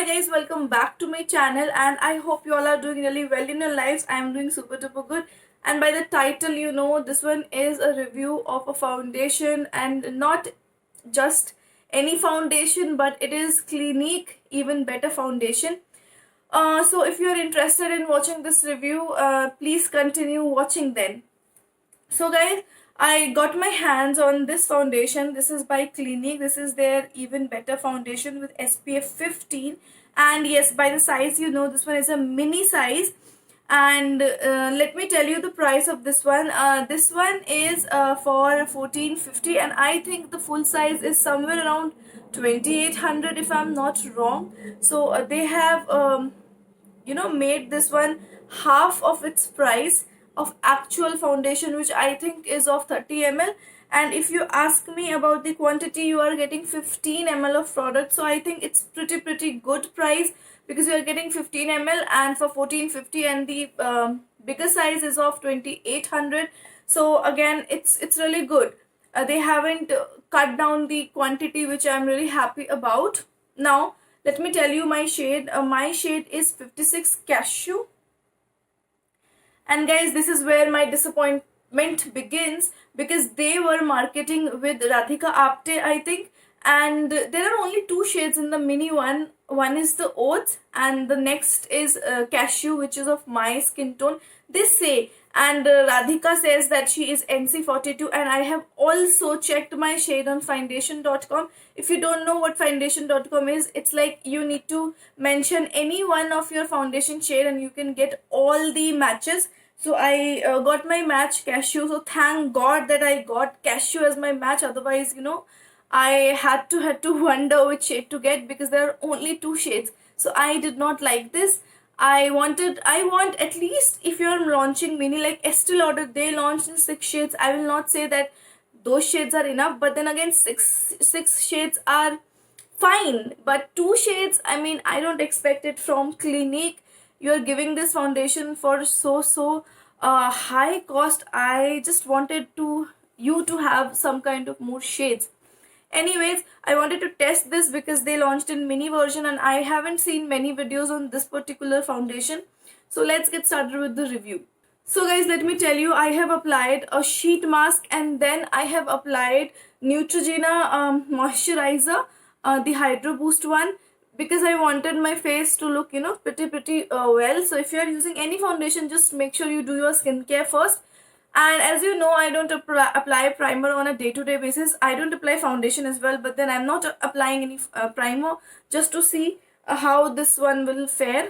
guys, welcome back to my channel and I hope you all are doing really well in your lives. I am doing super duper good, and by the title you know this one is a review of a foundation, and not just any foundation, but it is Clinique Even Better Foundation. So if you are interested in watching this review, please continue watching then. So guys, I got my hands on this foundation. This is by Clinique. This is their Even Better Foundation with SPF 15. And yes, by the size, you know, this one is a mini size. And let me tell you the price of this one. This one is for 1450, and I think the full size is somewhere around 2800 if I'm not wrong. So they have made this one half of its price of actual foundation, which I think is of 30 ml. And if you ask me about the quantity, you are getting 15 ml of product, so I think it's pretty good price, because you are getting 15 ml and for 1450, and the bigger size is of 2800. So again, it's really good. They haven't cut down the quantity, which I'm really happy about. Now let me tell you my shade. My shade is 56 cashew. And guys, this is where my disappointment begins, because they were marketing with Radhika Apte, I think, and there are only two shades in the mini one. One is the oats and the next is cashew, which is of my skin tone, they say. And Radhika says that she is NC42, and I have also checked my shade on foundation.com. If you don't know what foundation.com is, it's like you need to mention any one of your foundation shade and you can get all the matches. So I got my match cashew. So thank God that I got cashew as my match. Otherwise, I had to wonder which shade to get, because there are only two shades. So I did not like this. I want at least, if you're launching mini like Estee Lauder, they launched in 6 shades. I will not say that those shades are enough, but then again, six shades are fine. But 2 shades, I mean, I don't expect it from Clinique. You're giving this foundation for so high cost. I just wanted you to have some kind of more shades. Anyways, I wanted to test this because they launched in mini version, and I haven't seen many videos on this particular foundation. So let's get started with the review. So guys, let me tell you, I have applied a sheet mask, and then I have applied Neutrogena moisturizer, the Hydro Boost one, because I wanted my face to look pretty well. So if you are using any foundation, just make sure you do your skincare first. And as you know, I don't apply primer on a day-to-day basis. I don't apply foundation as well, but then I'm not applying any primer, just to see how this one will fare.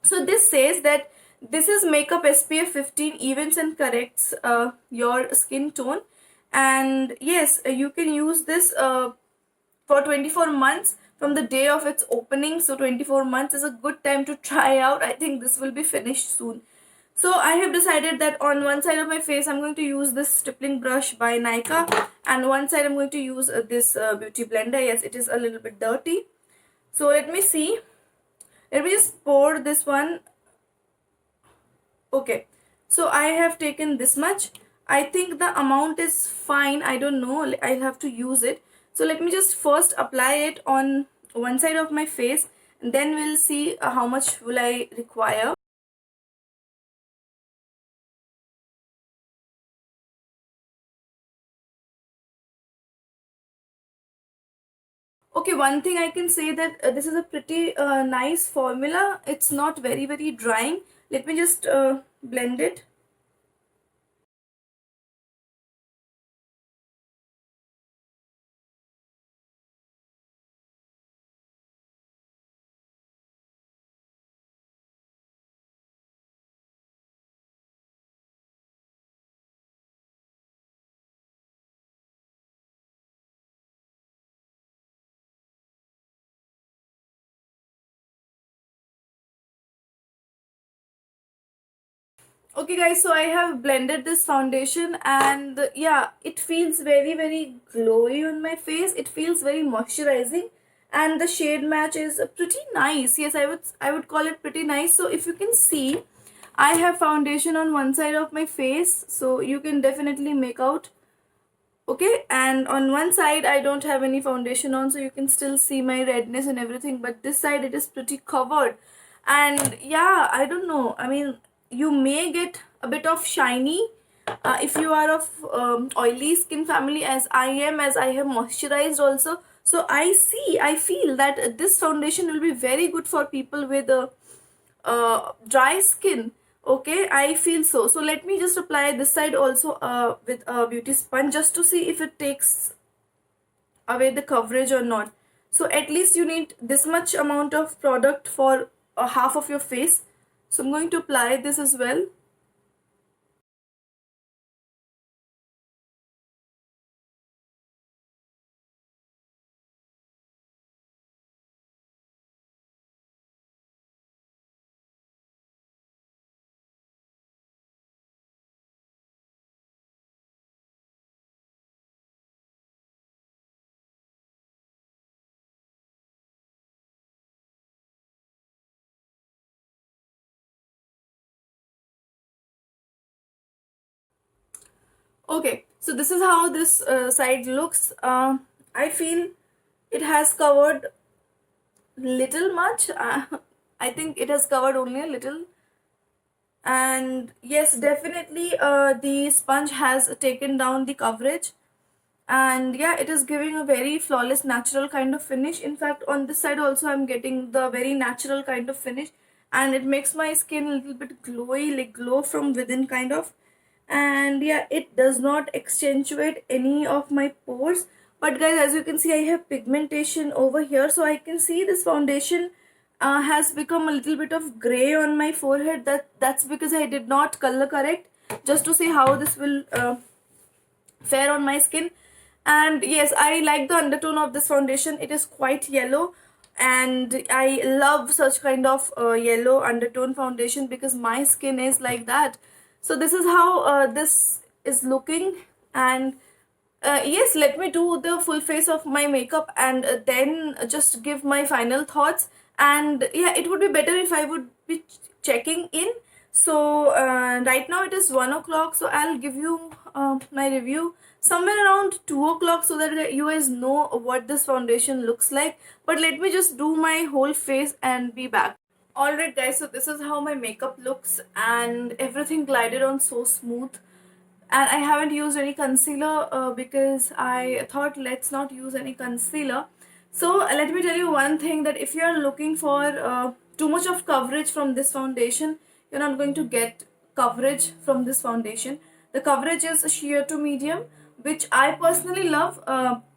So this says that this is makeup SPF 15, evens and corrects your skin tone. And yes, you can use this for 24 months from the day of its opening. So 24 months is a good time to try out. I think this will be finished soon. So I have decided that on one side of my face, I'm going to use this stippling brush by Nykaa, and one side I'm going to use this beauty blender. Yes, it is a little bit dirty. So let me see. Let me just pour this one. Okay, so I have taken this much. I think the amount is fine. I don't know. I'll have to use it. So let me just first apply it on one side of my face, and then we'll see how much will I require. Okay, one thing I can say that this is a pretty nice formula. It's not very drying. Let me just blend it. Okay guys, so I have blended this foundation, and yeah, it feels very glowy on my face. It feels very moisturizing, and the shade match is pretty nice. Yes, I would call it pretty nice. So if you can see, I have foundation on one side of my face, so you can definitely make out Okay, and on one side I don't have any foundation on, so you can still see my redness and everything, but this side it is pretty covered. And yeah, I don't know, I mean, you may get a bit of shiny if you are of oily skin family, as I am, as I have moisturized also. So I feel that this foundation will be very good for people with dry skin. Okay, I feel so. So let me just apply this side also with a beauty sponge, just to see if it takes away the coverage or not. So at least you need this much amount of product for half of your face. So I'm going to apply this as well. Okay, so this is how this side looks. I feel it has covered little much. I think it has covered only a little. And yes, definitely the sponge has taken down the coverage. And yeah, it is giving a very flawless natural kind of finish. In fact, on this side also I'm getting the very natural kind of finish, and it makes my skin a little bit glowy, like glow from within kind of. And yeah, it does not accentuate any of my pores. But guys, as you can see, I have pigmentation over here, so I can see this foundation has become a little bit of gray on my forehead. That's because I did not color correct, just to see how this will fare on my skin. And yes, I like the undertone of this foundation. It is quite yellow, and I love such kind of yellow undertone foundation because my skin is like that. So this is how this is looking. And yes, let me do the full face of my makeup, and then just give my final thoughts. And yeah, it would be better if I would be checking in. So right now it is 1 o'clock, so I'll give you my review somewhere around 2 o'clock, so that you guys know what this foundation looks like. But let me just do my whole face and be back. Alright guys, so this is how my makeup looks, and everything glided on so smooth. And I haven't used any concealer because I thought let's not use any concealer. So let me tell you one thing, that if you are looking for too much of coverage from this foundation, you're not going to get coverage from this foundation. The coverage is sheer to medium, which I personally love.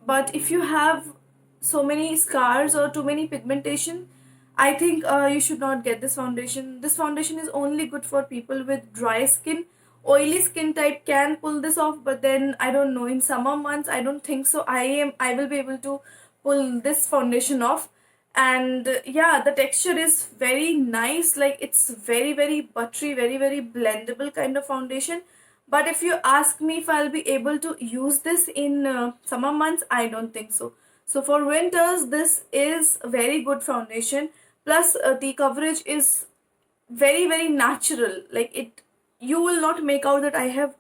But if you have so many scars or too many pigmentation, I think you should not get this foundation. This foundation is only good for people with dry skin. Oily skin type can pull this off, but then I don't know, in summer months I don't think so I will be able to pull this foundation off. And yeah, the texture is very nice, like it's very very buttery, very very blendable kind of foundation. But if you ask me if I'll be able to use this in summer months, I don't think so. So for winters, this is a very good foundation. Plus, the coverage is very very natural. Like it, you will not make out that I have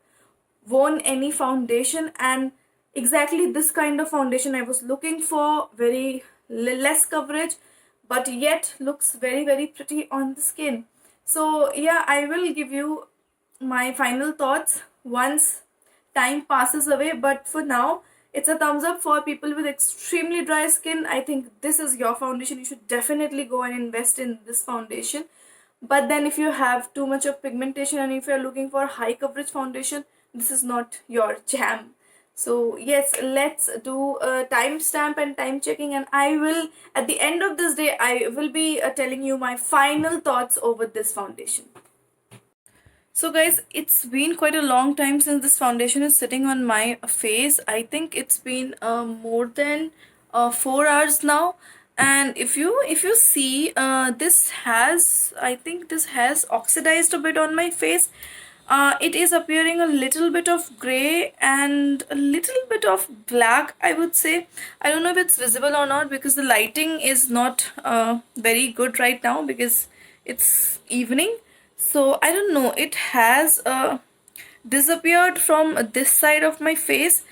worn any foundation. And exactly this kind of foundation I was looking for, very less coverage, but yet looks very very pretty on the skin. So yeah, I will give you my final thoughts once time passes away. But for now, it's a thumbs up for people with extremely dry skin. I think this is your foundation. You should definitely go and invest in this foundation. But then if you have too much of pigmentation and if you're looking for high coverage foundation, this is not your jam. So yes, let's do a timestamp and time checking, and I will, at the end of this day, I will be telling you my final thoughts over this foundation. So guys, it's been quite a long time since this foundation is sitting on my face. I think it's been more than 4 hours now. And if you see, this has, I think this has oxidized a bit on my face. It is appearing a little bit of gray and a little bit of black, I would say. I don't know if it's visible or not because the lighting is not very good right now because it's evening. So I don't know, it has disappeared from this side of my face.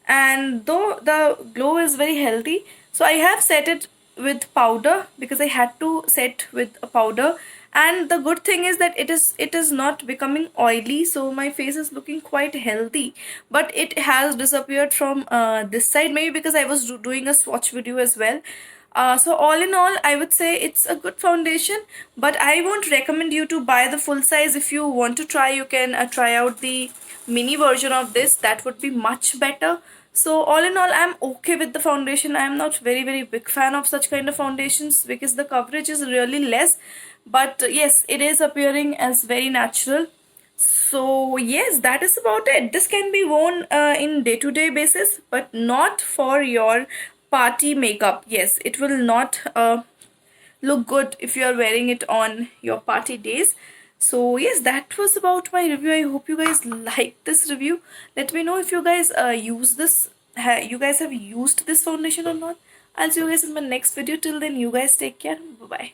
and though the glow is very healthy, so I have set it with powder because I had to set with a powder. And the good thing is that it is not becoming oily, so my face is looking quite healthy. But it has disappeared from this side, maybe because I was doing a swatch video as well. So all in all, I would say it's a good foundation, but I won't recommend you to buy the full size. If you want to try, you can try out the mini version of this. That would be much better. So all in all, I'm okay with the foundation. I'm not very big fan of such kind of foundations because the coverage is really less. But yes, it is appearing as very natural. So yes, that is about it. This can be worn in day-to-day basis, but not for your party makeup. Yes, it will not look good if you are wearing it on your party days. So yes, that was about my review. I hope you guys liked this review. Let me know if you guys use this. You guys have used this foundation or not. I'll see you guys in my next video. Till then, you guys take care. Bye bye.